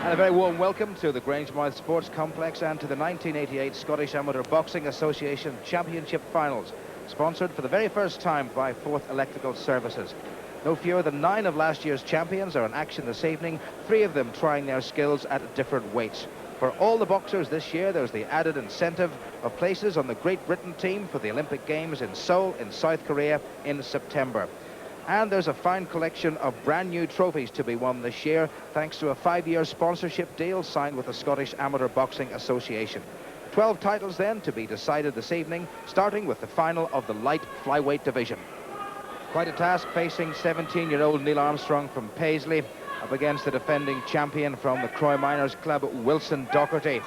And a very warm welcome to the Grangemouth Sports Complex and to the 1988 Scottish Amateur Boxing Association Championship Finals, sponsored for the very first time by Forth Electrical Services. No fewer than 9 of last year's champions are in action this evening, 3 of them trying their skills at different weights. For all the boxers this year, there's the added incentive of places on the Great Britain team for the Olympic Games in Seoul in South Korea in September. And there's a fine collection of brand new trophies to be won this year, thanks to a 5-year sponsorship deal signed with the Scottish Amateur Boxing Association. 12 titles then to be decided this evening, starting with the final of the light flyweight division. Quite a task facing 17-year-old Neil Armstrong from Paisley up against the defending champion from the Croy Miners Club, Wilson Docherty.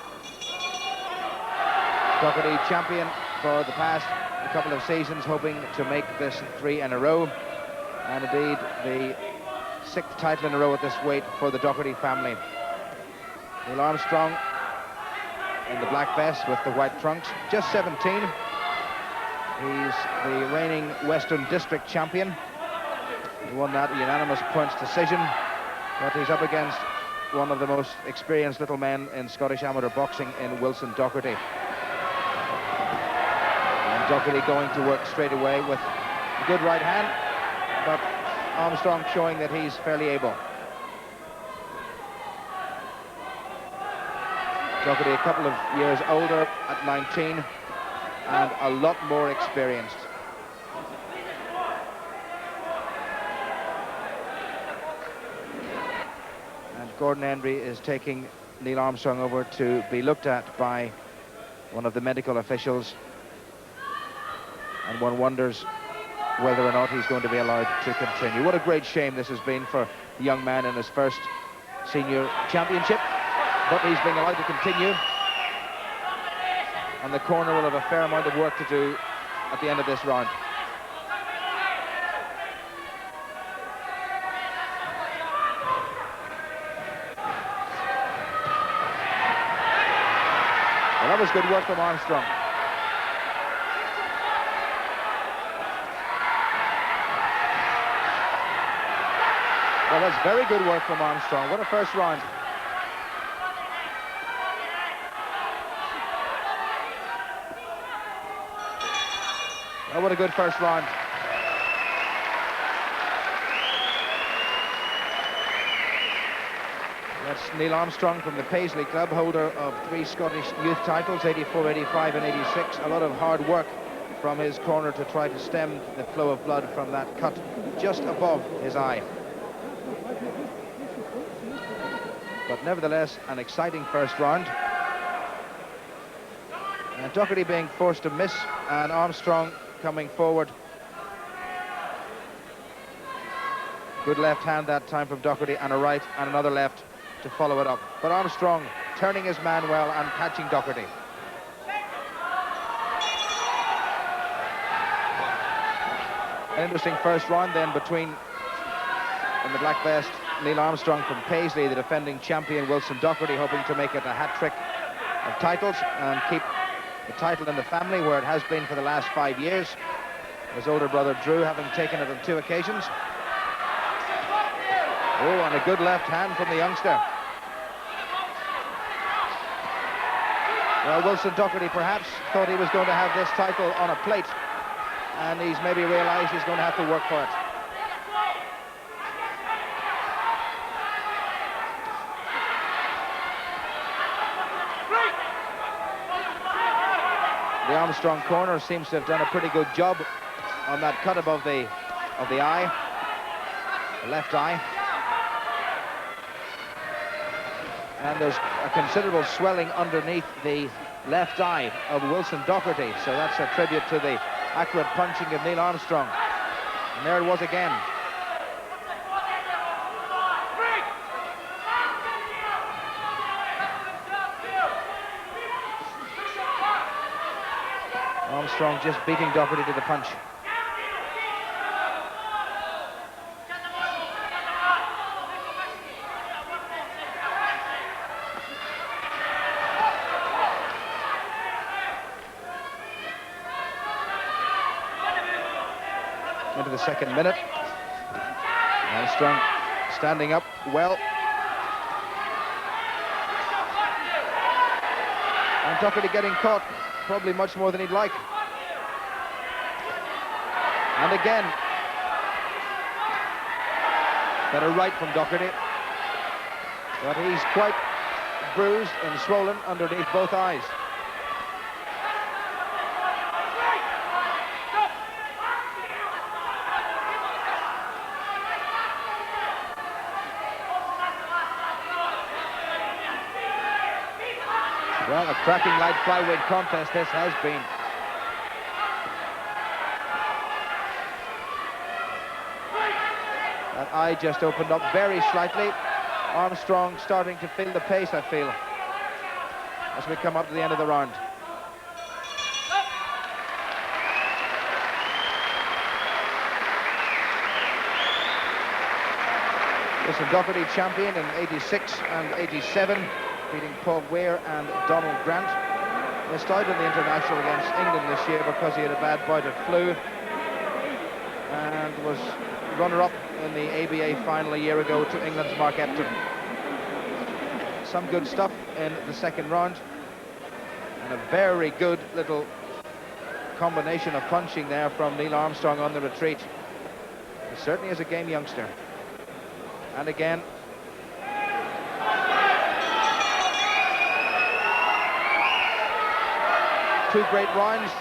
Docherty champion for the past couple of seasons, hoping to make this 3 in a row. And indeed, the 6th title in a row at this weight for the Docherty family. Neil Armstrong in the black vest with the white trunks, just 17. He's the reigning Western District champion. He won that unanimous points decision, but he's up against one of the most experienced little men in Scottish amateur boxing in Wilson Docherty. And Docherty going to work straight away with a good right hand, but Armstrong showing that he's fairly able. Docherty a couple of years older at 19 and a lot more experienced. And Gordon Hendry is taking Neil Armstrong over to be looked at by one of the medical officials, and one wonders whether or not he's going to be allowed to continue. What a great shame this has been for the young man in his first senior championship, but he's being allowed to continue, and the corner will have a fair amount of work to do at the end of this round. Well, that was good work from Armstrong. Well, that's very good work from Armstrong. What a first round. Oh, what a good first round. That's Neil Armstrong from the Paisley Club, holder of 3 Scottish youth titles, 84, 85 and 86. A lot of hard work from his corner to try to stem the flow of blood from that cut just above his eye. But nevertheless, an exciting first round. And Docherty being forced to miss, and Armstrong coming forward. Good left hand that time from Docherty, and a right and another left to follow it up. But Armstrong turning his man well and catching Docherty. An interesting first round then between, in the black vest, Neil Armstrong from Paisley, the defending champion Wilson Docherty, hoping to make it a hat-trick of titles and keep the title in the family where it has been for the last 5 years. His older brother Drew having taken it on 2 occasions. Oh, and a good left hand from the youngster. Well, Wilson Docherty perhaps thought he was going to have this title on a plate, and he's maybe realized he's going to have to work for it. The Armstrong corner seems to have done a pretty good job on that cut above the eye, the left eye. And there's a considerable swelling underneath the left eye of Wilson Docherty, so that's a tribute to the accurate punching of Neil Armstrong. And there it was again. Armstrong just beating Docherty to the punch. into the second minute. Armstrong standing up well. And Docherty getting caught, probably much more than he'd like. And again, better right from Docherty. But he's quite bruised and swollen underneath both eyes. Well, a cracking light flyweight contest this has been. That eye just opened up very slightly. Armstrong starting to feel the pace, I feel, as we come up to the end of the round. Wilson Docherty champion in 86 and 87. Beating Paul Weir and Donald Grant. Missed out in the international against England this year because he had a bad bout of flu and was runner-up in the ABA final a year ago to England's Mark Epton. Some good stuff in the second round, and a very good little combination of punching there from Neil Armstrong on the retreat. He certainly is a game youngster. And again, two great rounds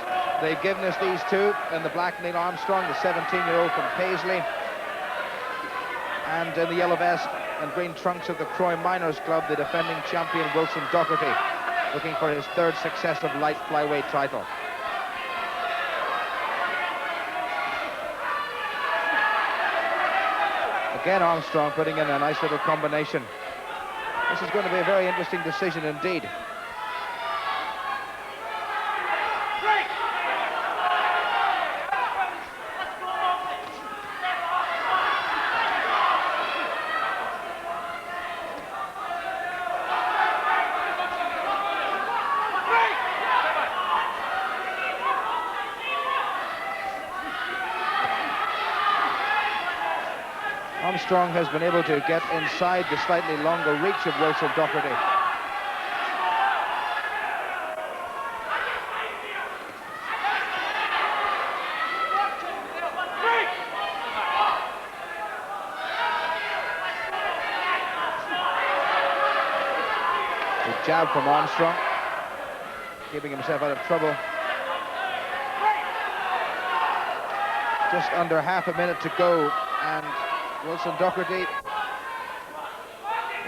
they've given us, these two. In the black, Neil Armstrong, the 17-year-old from Paisley, and in the yellow vest and green trunks of the Croy Miners Club, the defending champion Wilson Docherty, looking for his third successive light flyweight title. Again, Armstrong putting in a nice little combination. This is going to be a very interesting decision indeed. Armstrong has been able to get inside the slightly longer reach of Wilson Docherty. Good jab from Armstrong, keeping himself out of trouble. Just under half a minute to go, and Wilson Docherty,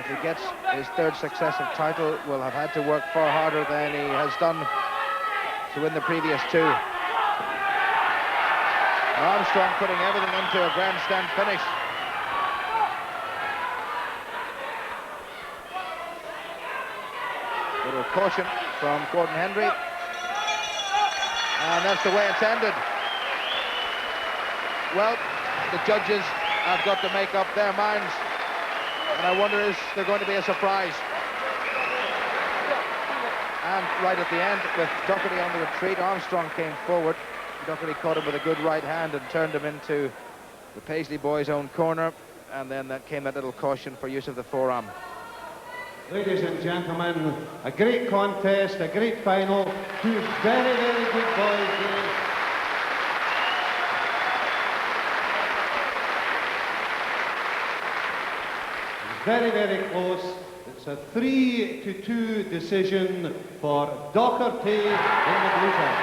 if he gets his third successive title, will have had to work far harder than he has done to win the previous two. Armstrong putting everything into a grandstand finish. Little caution from Gordon Hendry, and that's the way it's ended. Well, the judges have got to make up their minds, and I wonder, is there going to be a surprise? And right at the end, with Docherty on the retreat, Armstrong came forward. Docherty caught him with a good right hand and turned him into the Paisley boys' own corner, and then that came that little caution for use of the forearm. Ladies and gentlemen, a great contest, a great final, two very, very good boys. Very, very close. It's a 3-2 decision for Docherty in the blue side.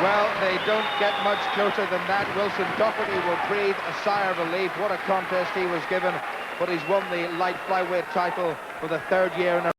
Well, they don't get much closer than that. Wilson Docherty will breathe a sigh of relief. What a contest he was given, but he's won the light flyweight title for the third year in a